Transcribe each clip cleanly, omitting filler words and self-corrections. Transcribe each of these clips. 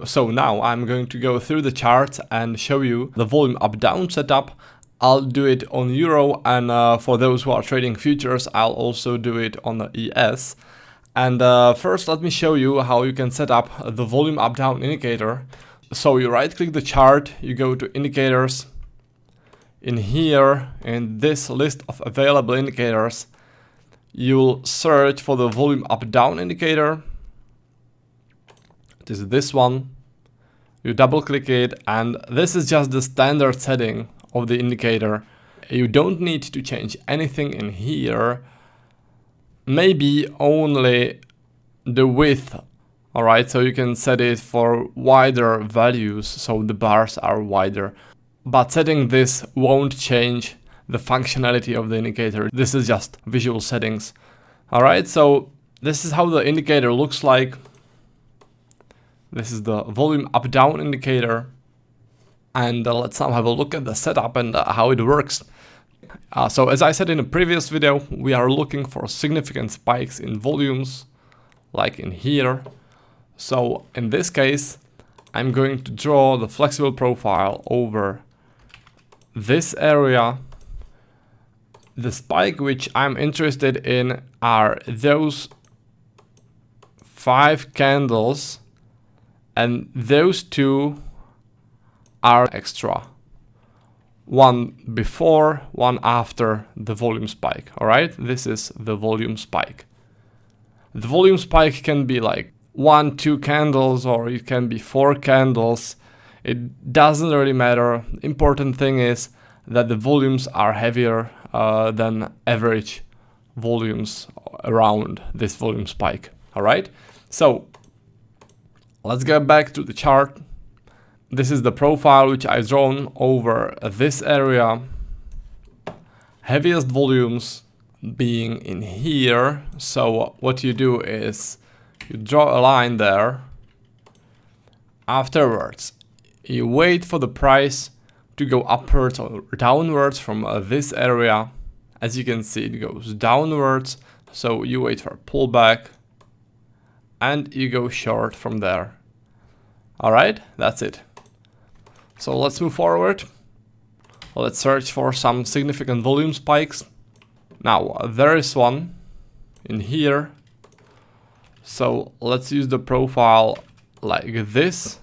So now I'm going to go through the chart and show you the volume up-down setup. I'll do it on Euro, and for those who are trading futures, I'll also do it on the ES. And first, let me show you how you can set up the volume up-down indicator. So you right-click the chart, you go to Indicators. In here, in this list of available indicators, you'll search for the volume up-down indicator. It is this one. You double-click it, and this is just the standard setting of the indicator. You don't need to change anything in here. Maybe only the width. Alright, so you can set it for wider values, so the bars are wider. But setting this won't change the functionality of the indicator. This is just visual settings. Alright, so this is how the indicator looks like. This is the volume up-down indicator. And let's now have a look at the setup and how it works. So as I said in a previous video, we are looking for significant spikes in volumes, like in here. So in this case, I'm going to draw the flexible profile over this area. The spike which I'm interested in are those 5 candles, and those 2 are extra. One before, one after the volume spike. Alright, this is the volume spike. The volume spike can be like 1, 2 candles, or it can be 4 candles. It doesn't really matter. The important thing is that the volumes are heavier than average volumes around this volume spike. Alright, so let's get back to the chart. This is the profile which I've drawn over this area. Heaviest volumes being in here. So what you do is you draw a line there. Afterwards, you wait for the price to go upwards or downwards from this area. As you can see, it goes downwards. So you wait for a pullback and you go short from there. Alright, that's it. So let's move forward. Let's search for some significant volume spikes. Now, there is one in here. So let's use the profile like this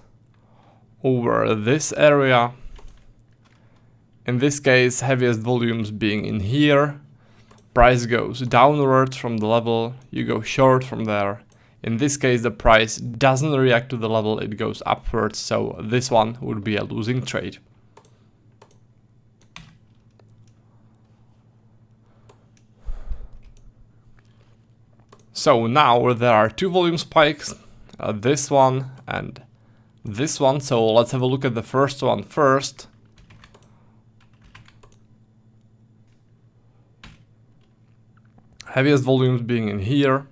over this area. In this case, heaviest volumes being in here. Price goes downwards from the level, you go short from there. In this case, the price doesn't react to the level, it goes upwards, so this one would be a losing trade. So now there are 2 volume spikes, this one and this one, so let's have a look at the first one first. Heaviest volumes being in here.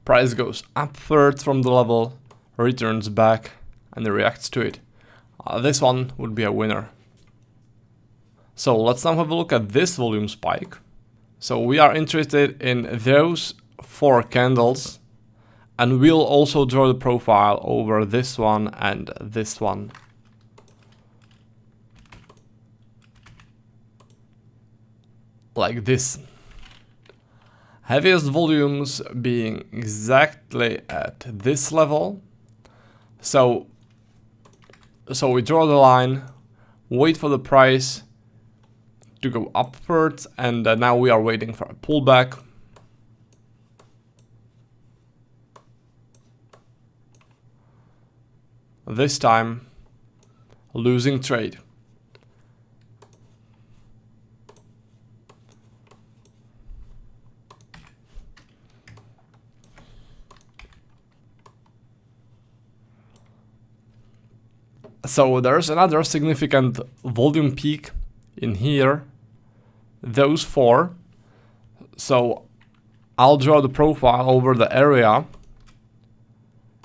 Price goes upwards from the level, returns back and reacts to it. This one would be a winner. So let's now have a look at this volume spike. So we are interested in those 4 candles, and we'll also draw the profile over this one and this one. Like this. Heaviest volumes being exactly at this level. So we draw the line, wait for the price to go upwards, and now we are waiting for a pullback. This time, losing trade. So there's another significant volume peak in here, those 4. So I'll draw the profile over the area,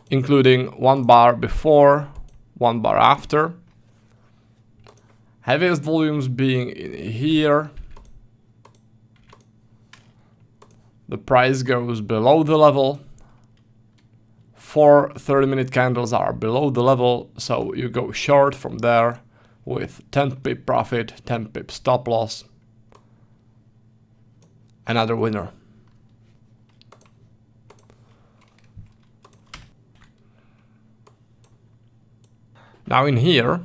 including 1 bar before, 1 bar after. Heaviest volumes being in here. The price goes below the level, 4 30-minute candles are below the level, so you go short from there with 10 pip profit, 10 pip stop loss. Another winner. Now in here,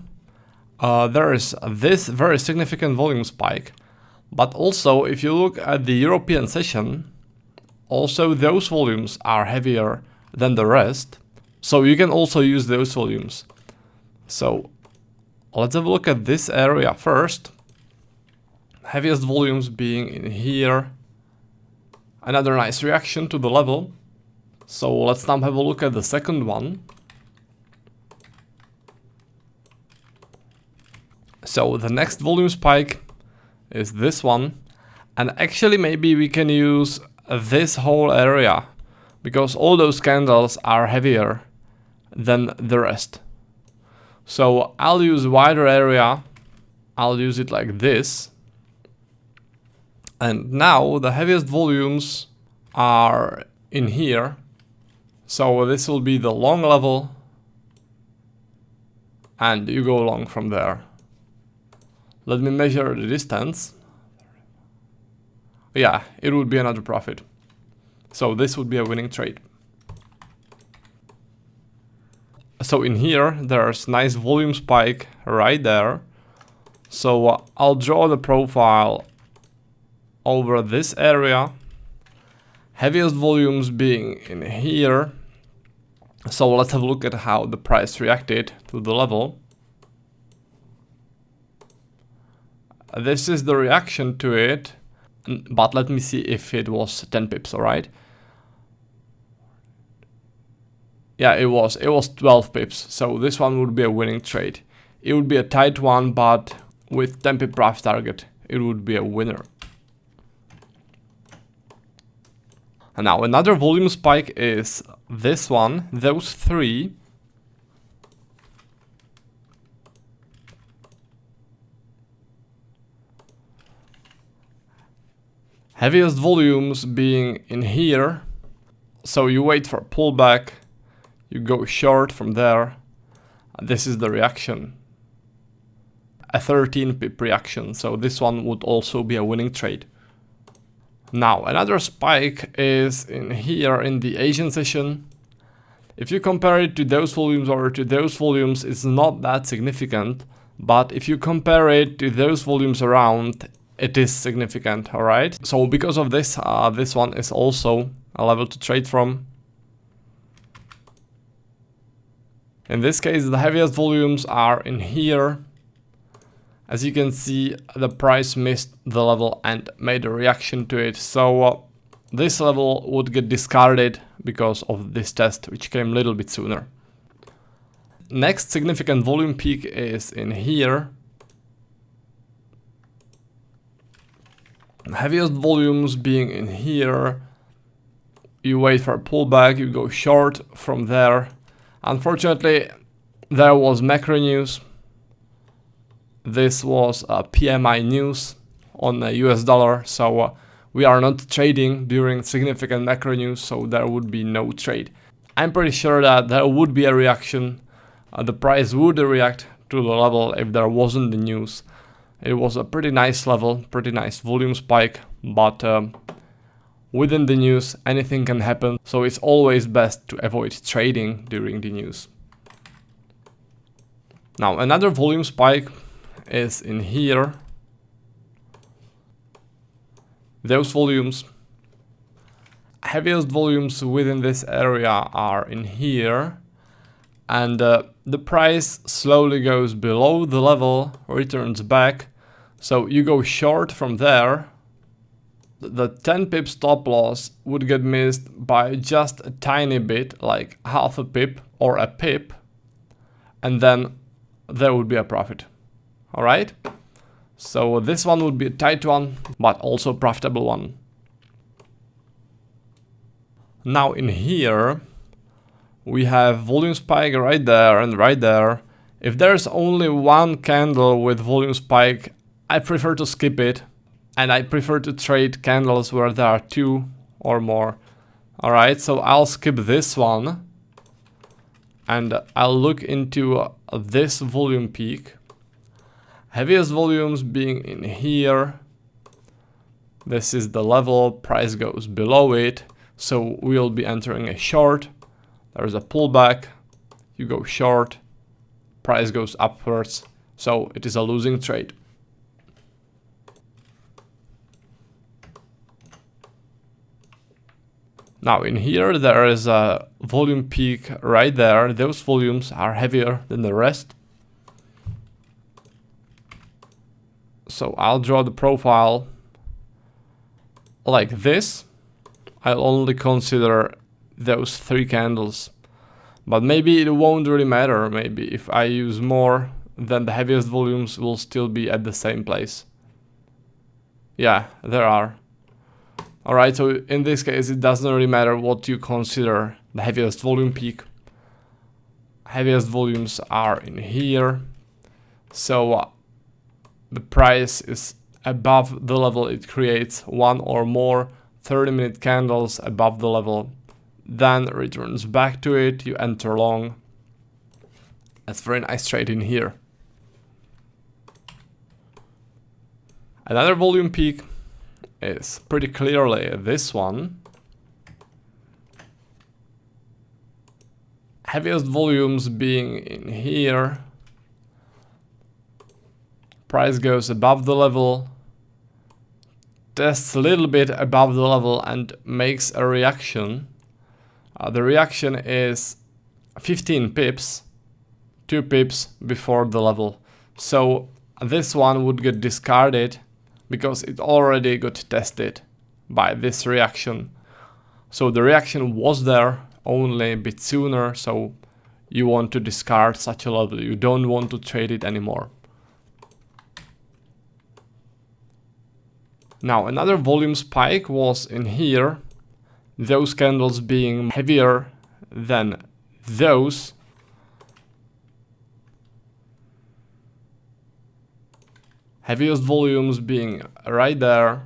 there is this very significant volume spike, but also if you look at the European session, also those volumes are heavier than the rest, so you can also use those volumes. So let's have a look at this area first. Heaviest volumes being in here. Another nice reaction to the level. So let's now have a look at the second one. So the next volume spike is this one, and actually maybe we can use this whole area because all those candles are heavier than the rest. So I'll use a wider area, I'll use it like this, and now the heaviest volumes are in here, so this will be the long level and you go long from there. Let me measure the distance. Yeah, it would be another profit. So this would be a winning trade. So in here, there's nice volume spike right there. So I'll draw the profile over this area. Heaviest volumes being in here. So let's have a look at how the price reacted to the level. This is the reaction to it, but let me see if it was 10 pips, alright? Yeah, it was 12 pips, so this one would be a winning trade. It would be a tight one, but with 10 pip price target, it would be a winner. And now another volume spike is this one, those three. Heaviest volumes being in here, so you wait for a pullback, you go short from there, and this is the reaction. A 13 pip reaction, so this one would also be a winning trade. Now another spike is in here in the Asian session. If you compare it to those volumes or to those volumes, it's not that significant, but if you compare it to those volumes around, it is significant, alright? So because of this, this one is also a level to trade from. In this case, the heaviest volumes are in here. As you can see, the price missed the level and made a reaction to it. So this level would get discarded because of this test, which came a little bit sooner. Next significant volume peak is in here. Heaviest volumes being in here. You wait for a pullback, you go short from there. Unfortunately, there was macro news. This was PMI news on the US dollar, so we are not trading during significant macro news, so there would be no trade. I'm pretty sure that there would be a reaction. The price would react to the level if there wasn't the news. It was a pretty nice level, pretty nice volume spike, but within the news anything can happen, so it's always best to avoid trading during the news. Now another volume spike is in here. Those volumes, heaviest volumes within this area are in here, and the price slowly goes below the level, returns back, so you go short from there. The 10 pip stop loss would get missed by just a tiny bit, like half a pip or a pip, and then there would be a profit. Alright? So this one would be a tight one, but also a profitable one. Now in here, we have volume spike right there and right there. If there's only one candle with volume spike, I prefer to skip it, and I prefer to trade candles where there are two or more. Alright, so I'll skip this one. and I'll look into this volume peak. Heaviest volumes being in here. This is the level, price goes below it, so we'll be entering a short. There's a pullback, you go short, price goes upwards, so it is a losing trade. Now in here there is a volume peak right there. Those volumes are heavier than the rest. So I'll draw the profile like this. I'll only consider those 3 candles. But maybe it won't really matter. Maybe if I use more, then the heaviest volumes will still be at the same place. Yeah, there are. Alright, so in this case it doesn't really matter what you consider the heaviest volume peak. Heaviest volumes are in here. So the price is above the level it creates, 1 or more 30-minute candles above the level. Then returns back to it, you enter long. That's very nice trade in here. Another volume peak is pretty clearly this one. Heaviest volumes being in here. Price goes above the level, tests a little bit above the level and makes a reaction. The reaction is 15 pips, 2 pips before the level. So this one would get discarded because it already got tested by this reaction. So the reaction was there, only a bit sooner, so you want to discard such a level. You don't want to trade it anymore. Now another volume spike was in here, those candles being heavier than those. Heaviest volumes being right there.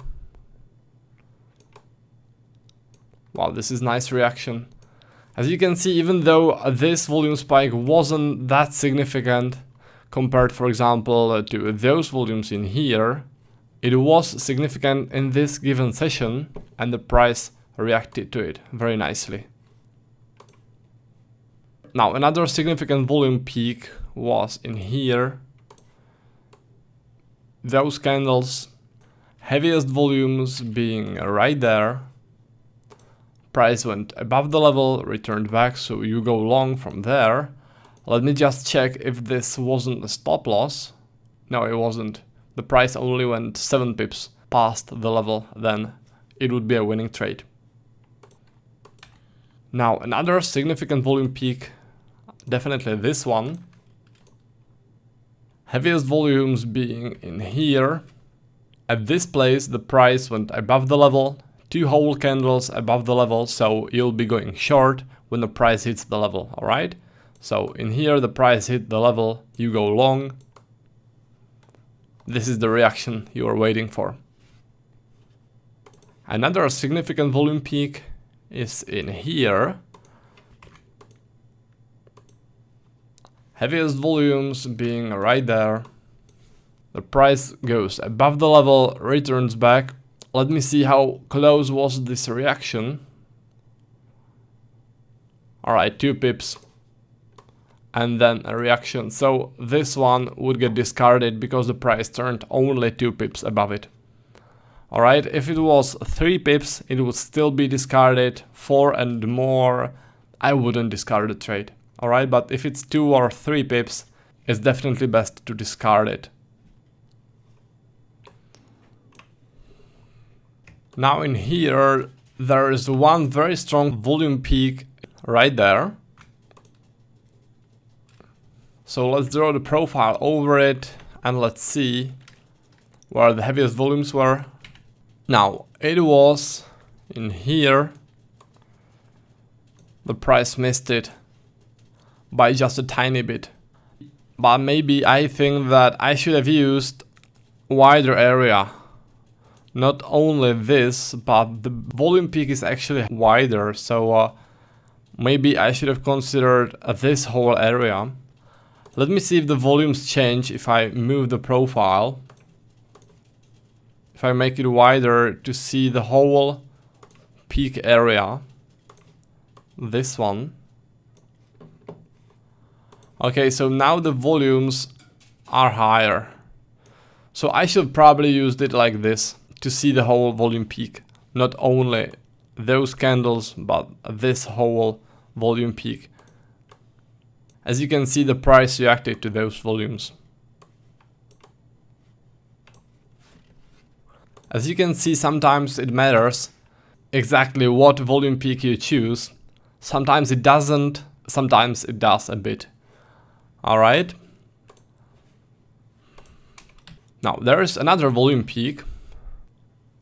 Wow, this is nice reaction. As you can see, even though this volume spike wasn't that significant compared, for example, to those volumes in here, it was significant in this given session and the price reacted to it very nicely. Now another significant volume peak was in here. Those candles, heaviest volumes being right there. Price went above the level, returned back, so you go long from there. Let me just check if this wasn't a stop loss. No, it wasn't. The price only went 7 pips past the level, then it would be a winning trade. Now another significant volume peak, definitely this one. Heaviest volumes being in here. At this place the price went above the level, 2 whole candles above the level, so you'll be going short when the price hits the level, alright? So in here the price hit the level, you go long. This is the reaction you are waiting for. Another significant volume peak is in here. Heaviest volumes being right there. The price goes above the level, returns back. Let me see how close was this reaction. Alright, 2 pips. And then a reaction. So this one would get discarded because the price turned only 2 pips above it. Alright, if it was 3 pips, it would still be discarded. 4 and more, I wouldn't discard the trade. Alright, but if it's 2 or 3 pips, it's definitely best to discard it. Now in here, there is one very strong volume peak right there. So let's draw the profile over it and let's see where the heaviest volumes were. Now, it was in here. The price missed it by just a tiny bit. But maybe I think that I should have used wider area. Not only this, but the volume peak is actually wider, so Maybe I should have considered this whole area. Let me see if the volumes change if I move the profile. If I make it wider to see the whole peak area. This one. Okay, so now the volumes are higher. So I should probably use it like this to see the whole volume peak. Not only those candles, but this whole volume peak. As you can see, the price reacted to those volumes. As you can see, sometimes it matters exactly what volume peak you choose. Sometimes it doesn't, sometimes it does a bit. Alright. Now there is another volume peak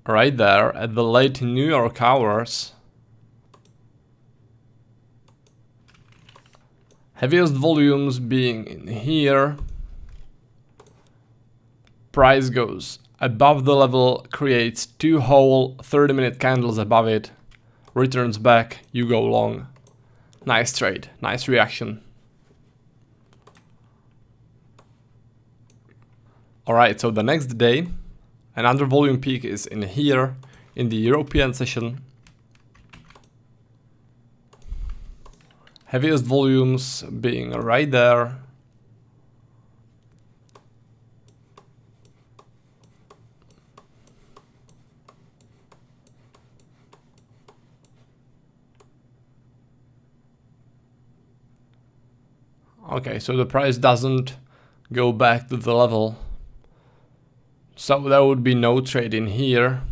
right there at the late New York hours. Heaviest volumes being in here. Price goes above the level, creates two whole 30-minute candles above it, returns back, you go long. Nice trade, nice reaction. Alright, so the next day, another volume peak is in here, in the European session. Heaviest volumes being right there. Okay, so the price doesn't go back to the level. So there would be no trade in here.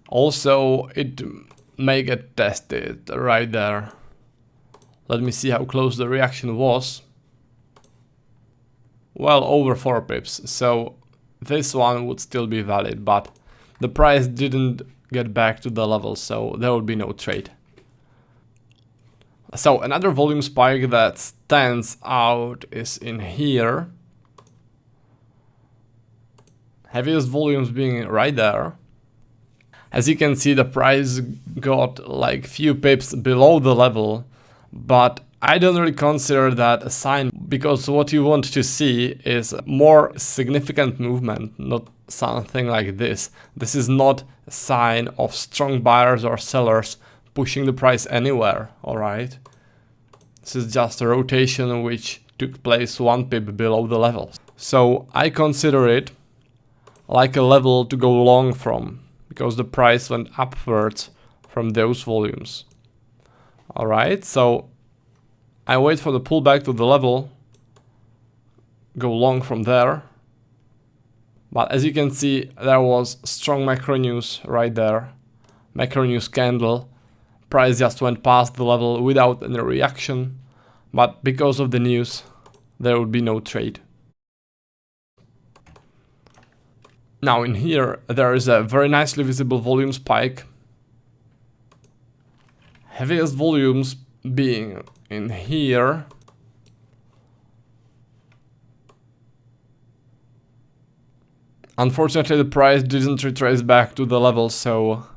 Also, it may get tested right there. Let me see how close the reaction was. Well, over 4 pips. So this one would still be valid, but the price didn't get back to the level, so there would be no trade. So another volume spike that stands out is in here. Heaviest volumes being right there. As you can see, the price got like few pips below the level, but I don't really consider that a sign, because what you want to see is more significant movement, not something like this. This is not a sign of strong buyers or sellers pushing the price anywhere, alright? This is just a rotation which took place 1 pip below the level. So I consider it like a level to go long from, because the price went upwards from those volumes. Alright, so I wait for the pullback to the level, go long from there. But as you can see, there was strong macro news right there. Macro news candle. Price just went past the level without any reaction. But because of the news, there would be no trade. Now in here, there is a very nicely visible volume spike. Heaviest volumes being in here. Unfortunately, the price didn't retrace back to the level, so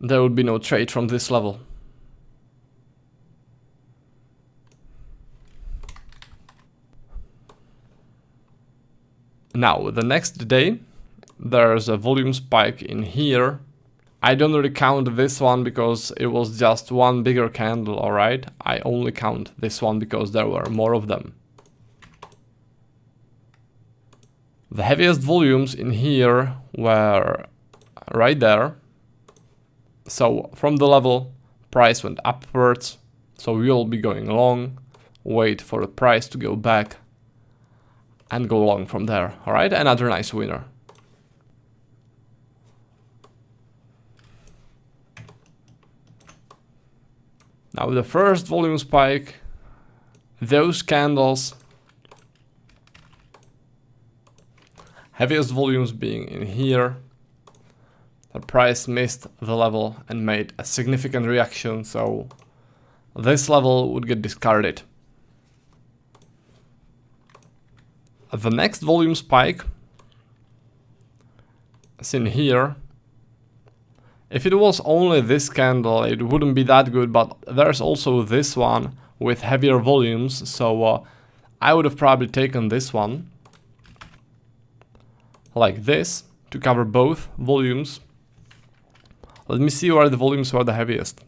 there would be no trade from this level. Now, the next day, there's a volume spike in here. I don't really count this one because it was just one bigger candle, alright? I only count this one because there were more of them. The heaviest volumes in here were right there. So from the level, price went upwards. So we'll be going long, wait for the price to go back and go long from there. Alright, another nice winner. Now the first volume spike, those candles, heaviest volumes being in here. The price missed the level and made a significant reaction, so this level would get discarded. The next volume spike is in here. If it was only this candle, it wouldn't be that good, but there's also this one with heavier volumes, so I would have probably taken this one, like this, to cover both volumes. Let me see where the volumes were the heaviest.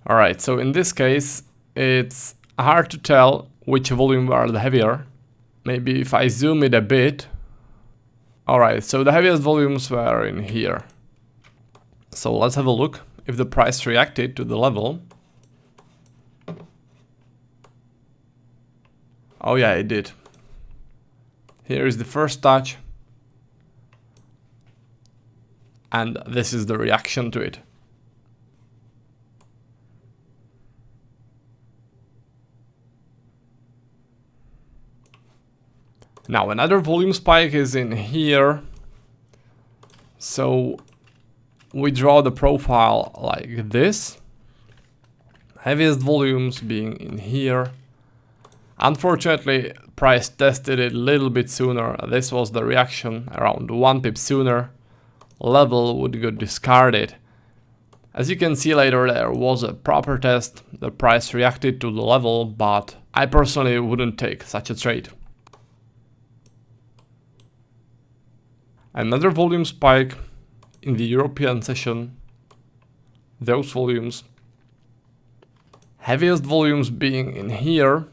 Alright, so in this case, it's hard to tell which volume were the heavier. Maybe if I zoom it a bit. Alright, so the heaviest volumes were in here. So let's have a look if the price reacted to the level. Oh yeah, it did. Here is the first touch. And this is the reaction to it. Now another volume spike is in here. So we draw the profile like this. Heaviest volumes being in here. Unfortunately, price tested it a little bit sooner. This was the reaction, around 1 pip sooner. Level would get discarded. As you can see later, there was a proper test. The price reacted to the level, but I personally wouldn't take such a trade. Another volume spike in the European session. Those volumes. Heaviest volumes being in here.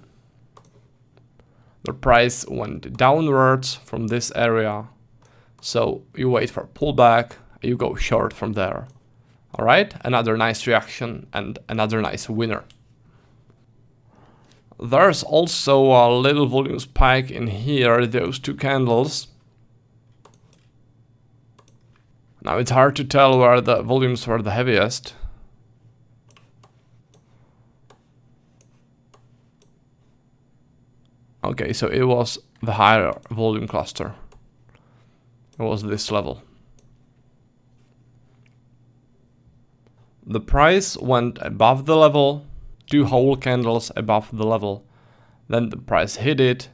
The price went downwards from this area. So you wait for pullback, you go short from there. Alright, another nice reaction and another nice winner. There's also a little volume spike in here, those two candles. Now it's hard to tell where the volumes were the heaviest. Okay, so it was the higher volume cluster. It was this level. The price went above the level, 2 whole candles above the level. Then the price hit it,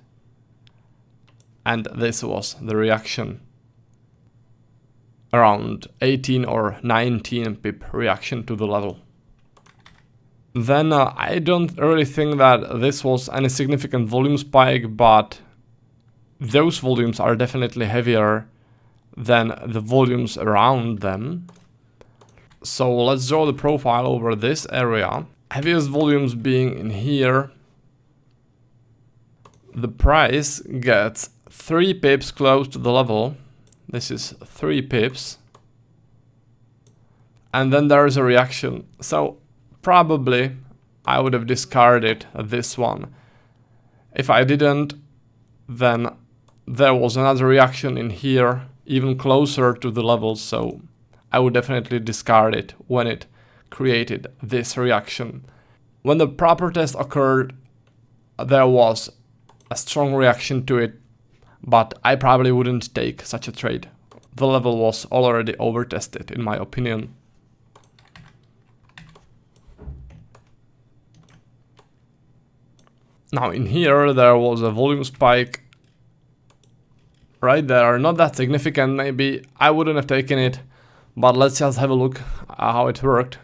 and this was the reaction. Around 18 or 19 pip reaction to the level. Then I don't really think that this was any significant volume spike, but those volumes are definitely heavier than the volumes around them. So let's draw the profile over this area. Heaviest volumes being in here. The price gets 3 pips close to the level. This is 3 pips. And then there is a reaction. So probably I would have discarded this one. If I didn't, then there was another reaction in here, even closer to the level, so I would definitely discard it when it created this reaction. When the proper test occurred, there was a strong reaction to it, but I probably wouldn't take such a trade. The level was already over-tested, in my opinion. Now in here there was a volume spike right there, not that significant, maybe I wouldn't have taken it, but let's just have a look how it worked.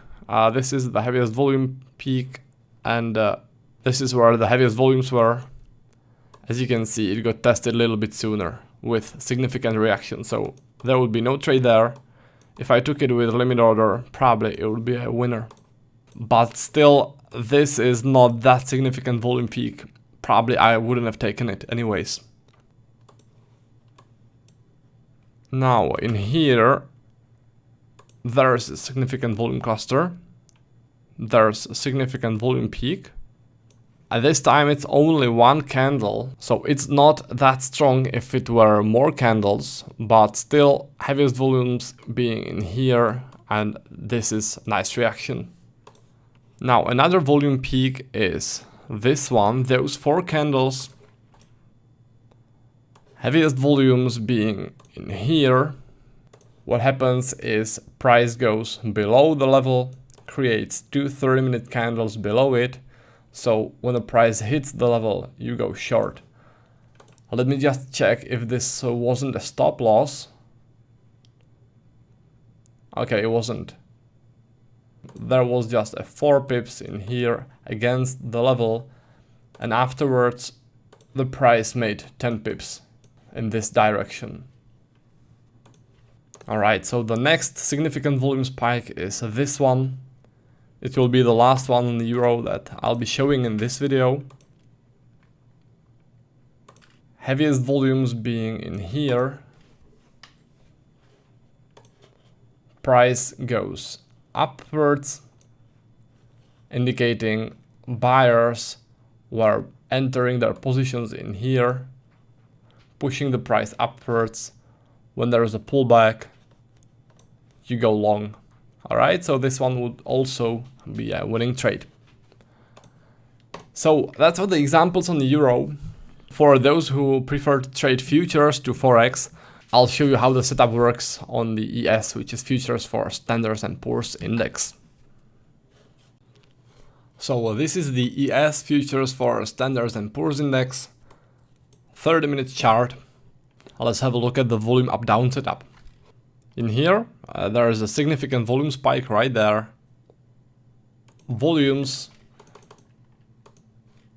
This is the heaviest volume peak, and this is where the heaviest volumes were. As you can see, it got tested a little bit sooner with significant reaction, so there would be no trade there. If I took it with limit order, probably it would be a winner. But still, this is not that significant volume peak. Probably I wouldn't have taken it anyways. Now in here, there's a significant volume cluster. There's a significant volume peak. At this time it's only 1 candle, so it's not that strong if it were more candles, but still heaviest volumes being in here, and this is a nice reaction. Now another volume peak is this one, those 4 candles. Heaviest volumes being in here. What happens is price goes below the level, creates 2 30-minute candles below it. So when the price hits the level, you go short. Let me just check if this wasn't a stop loss. Okay, it wasn't. There was just a 4 pips in here against the level, and afterwards the price made 10 pips in this direction. Alright, so the next significant volume spike is this one. It will be the last one in the euro that I'll be showing in this video. Heaviest volumes being in here. Price goes upwards, indicating buyers were entering their positions in here, pushing the price upwards. When there is a pullback, you go long. Alright, so this one would also be a winning trade. So that's all the examples on the euro. For those who prefer to trade futures to Forex, I'll show you how the setup works on the ES, which is futures for Standard & Poor's index. So this is the ES futures for Standard & Poor's index, 30-minute chart. Let's have a look at the volume up-down setup. In here, there is a significant volume spike right there. Volumes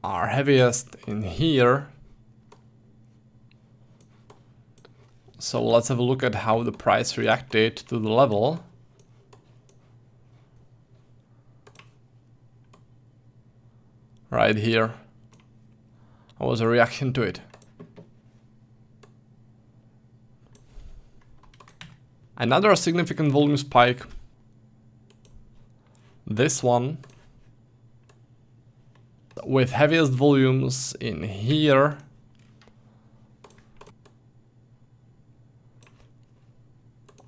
are heaviest in here. So let's have a look at how the price reacted to the level. Right here. What was a reaction to it? Another significant volume spike. This one. With heaviest volumes in here.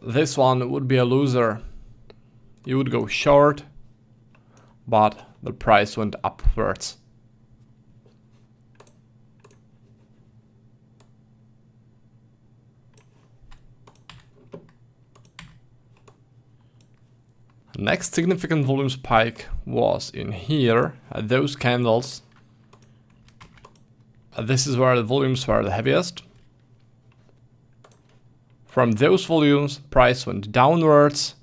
This one would be a loser. You would go short, but the price went upwards. Next significant volume spike was in here, those candles. This is where the volumes were the heaviest. From those volumes, price went downwards,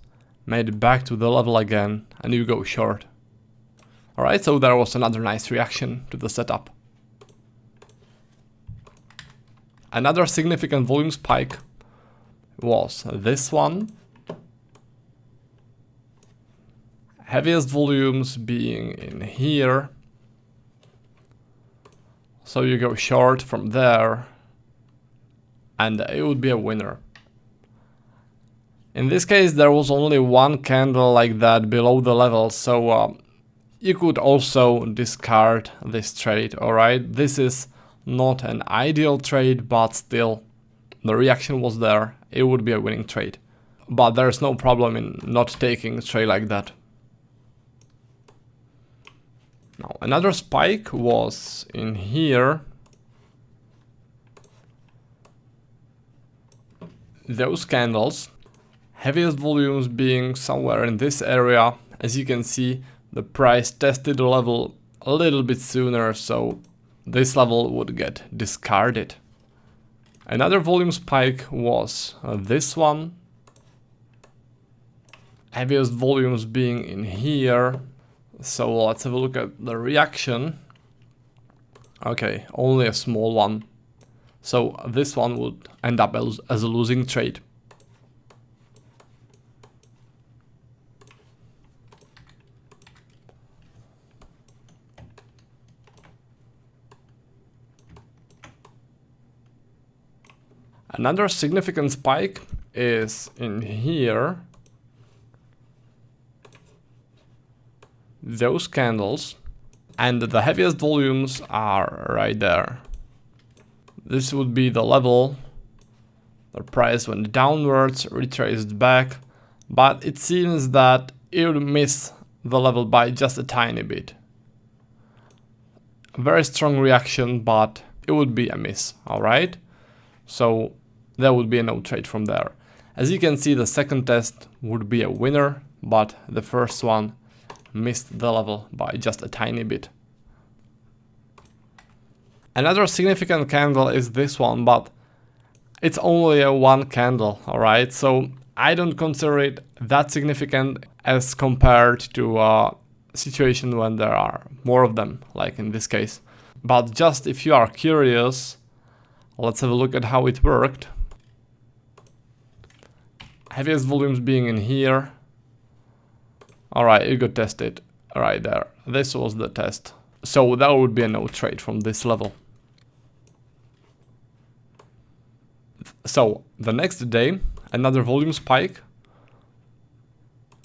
made it back to the level again, and you go short. Alright, so there was another nice reaction to the setup. Another significant volume spike was this one. Heaviest volumes being in here. So you go short from there, and it would be a winner. In this case, there was only one candle like that below the level, so you could also discard this trade, alright? This is not an ideal trade, but still, the reaction was there. It would be a winning trade. But there's no problem in not taking a trade like that. Now, another spike was in here. Those candles. Heaviest volumes being somewhere in this area. As you can see, the price tested the level a little bit sooner, so this level would get discarded. Another volume spike was this one. Heaviest volumes being in here. So let's have a look at the reaction. Okay, only a small one. So this one would end up as a losing trade. Another significant spike is in here. Those candles, and the heaviest volumes are right there. This would be the level. The price went downwards, retraced back, but it seems that it would miss the level by just a tiny bit. A very strong reaction, but it would be a miss, alright? So there would be a no trade from there. As you can see, the second test would be a winner, but the first one missed the level by just a tiny bit. Another significant candle is this one, but it's only a one candle, alright? So I don't consider it that significant as compared to a situation when there are more of them, like in this case. But just if you are curious, let's have a look at how it worked. Heaviest volumes being in here. Alright, it got tested right there. This was the test. So that would be a no trade from this level. So the next day, another volume spike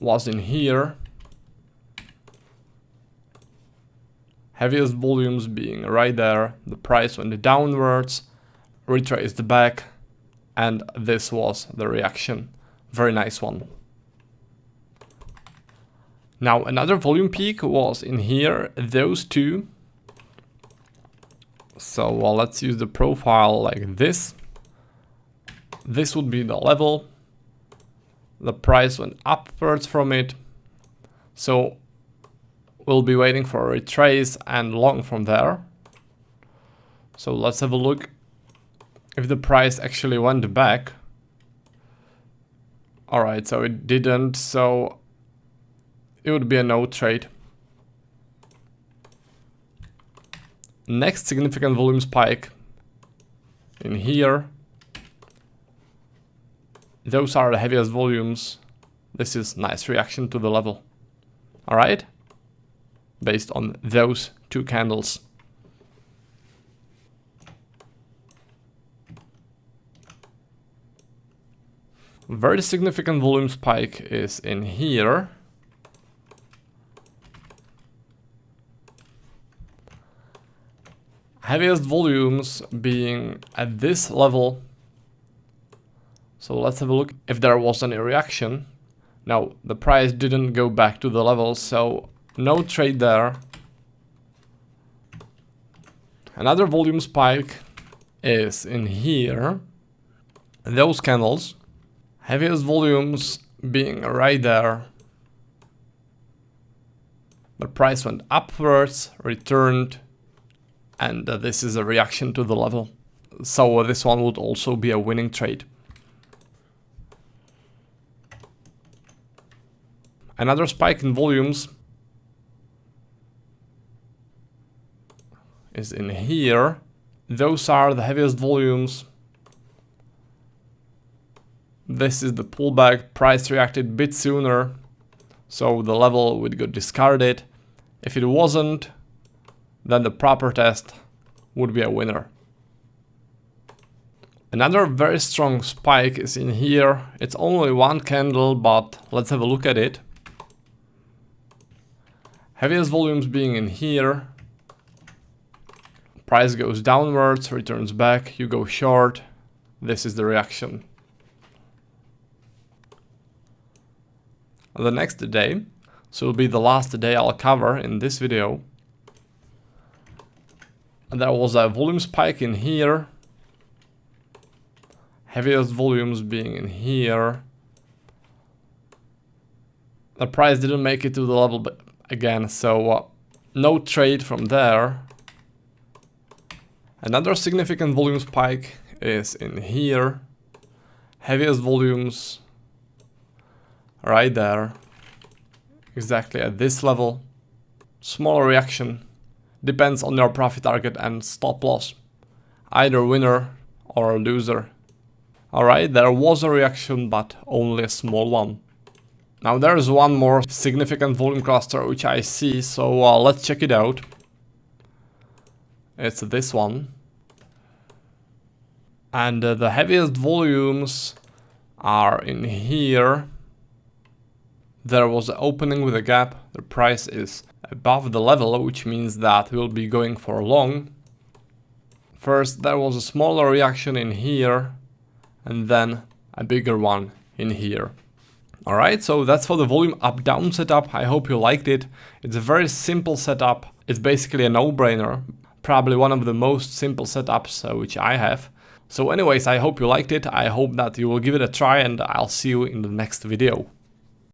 was in here. Heaviest volumes being right there. The price went downwards, retraced back, and this was the reaction. Very nice one. Now another volume peak was in here, those two. So let's use the profile like this. This would be the level. The price went upwards from it. So we'll be waiting for a retrace and long from there. So let's have a look if the price actually went back. Alright, so it didn't, so it would be a no trade. Next significant volume spike in here. Those are the heaviest volumes. This is nice reaction to the level. Alright? Based on those two candles. Very significant volume spike is in here. Heaviest volumes being at this level. So let's have a look if there was any reaction. No, the price didn't go back to the level, so no trade there. Another volume spike is in here. Those candles. Heaviest volumes being right there. The price went upwards, returned, and this is a reaction to the level. So this one would also be a winning trade. Another spike in volumes is in here. Those are the heaviest volumes. This is the pullback. Price reacted a bit sooner, so the level would get discarded. If it wasn't, then the proper test would be a winner. Another very strong spike is in here. It's only one candle, but let's have a look at it. Heaviest volumes being in here. Price goes downwards, returns back, you go short. This is the reaction. The next day, so it'll be the last day I'll cover in this video. There was a volume spike in here. Heaviest volumes being in here. The price didn't make it to the level again, so no trade from there. Another significant volume spike is in here. Heaviest volumes right there, exactly at this level. Smaller reaction, depends on your profit target and stop loss, either winner or loser. Alright, there was a reaction, but only a small one. Now there's one more significant volume cluster which I see, so let's check it out. It's this one. And the heaviest volumes are in here. There was an opening with a gap. The price is above the level, which means that we'll be going for long. First, there was a smaller reaction in here, and then a bigger one in here. Alright, so that's for the volume up-down setup. I hope you liked it. It's a very simple setup. It's basically a no-brainer. Probably one of the most simple setups which I have. So anyways, I hope you liked it. I hope that you will give it a try, and I'll see you in the next video.